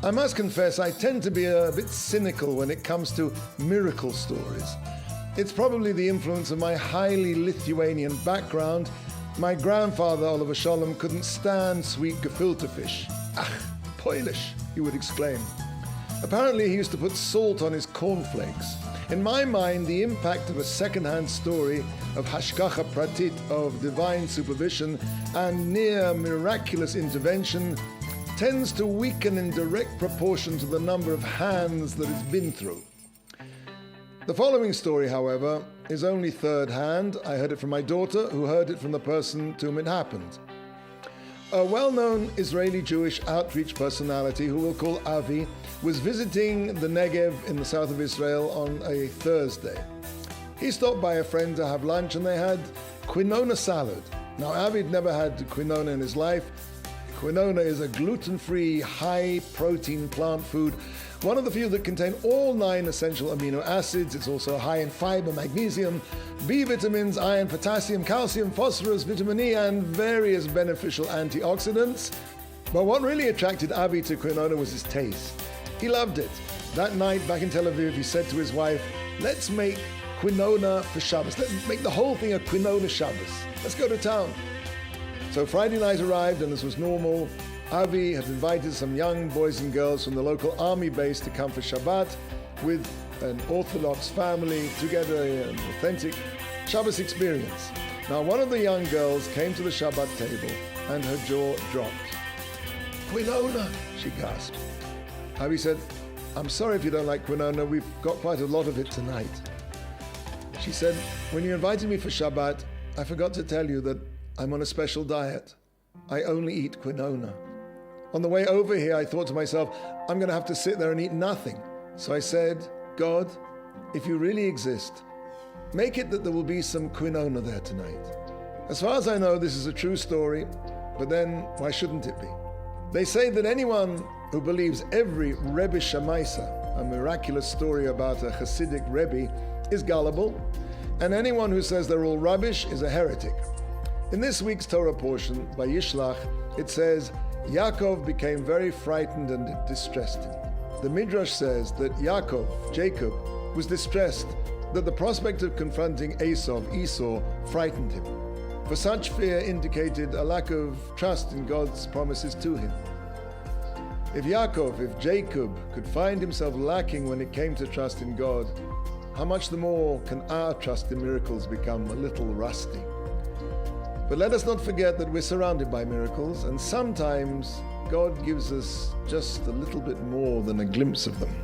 I must confess I tend to be a bit cynical when it comes to miracle stories. It's probably the influence of my highly Lithuanian background. My grandfather, Oliver Sholem, couldn't stand sweet gefilte fish. Ach, Polish, he would exclaim. Apparently he used to put salt on his cornflakes. In my mind, the impact of a second-hand story of hashgacha pratit, of divine supervision and near miraculous intervention, tends to weaken in direct proportion to the number of hands that it's been through. The following story, however, is only third hand. I heard it from my daughter, who heard it from the person to whom it happened. A well-known Israeli Jewish outreach personality, who we'll call Avi, was visiting the Negev in the south of Israel on a Thursday. He stopped by a friend to have lunch and they had Quinona salad. Now, Avi had never had Quinona in his life. Quinona is a gluten-free, high-protein plant food, one of the few that contain all 9 essential amino acids. It's also high in fiber, magnesium, B vitamins, iron, potassium, calcium, phosphorus, vitamin E, and various beneficial antioxidants. But what really attracted Avi to Quinona was his taste. He loved it. That night, back in Tel Aviv, he said to his wife, "Let's make Quinona for Shabbos. Let's make the whole thing a Quinona Shabbos. Let's go to town." So Friday night arrived, and as was normal, Avi had invited some young boys and girls from the local army base to come for Shabbat with an Orthodox family to get an authentic Shabbos experience. Now, one of the young girls came to the Shabbat table and her jaw dropped. "Quinona," she gasped. Avi said, "I'm sorry if you don't like Quinona. We've got quite a lot of it tonight." She said, "When you invited me for Shabbat, I forgot to tell you that I'm on a special diet. I only eat Quinona. On the way over here, I thought to myself, I'm going to have to sit there and eat nothing. So I said, God, if you really exist, make it that there will be some Quinona there tonight." As far as I know, this is a true story, but then why shouldn't it be? They say that anyone who believes every Rebbe Shamaisa, a miraculous story about a Hasidic Rebbe, is gullible, and anyone who says they're all rubbish is a heretic. In this week's Torah portion, Vayishlach, it says, Yaakov became very frightened and it distressed him. The Midrash says that Yaakov, Jacob, was distressed, that the prospect of confronting Esau, frightened him. For such fear indicated a lack of trust in God's promises to him. If Jacob could find himself lacking when it came to trust in God, how much the more can our trust in miracles become a little rusty? But let us not forget that we're surrounded by miracles, and sometimes God gives us just a little bit more than a glimpse of them.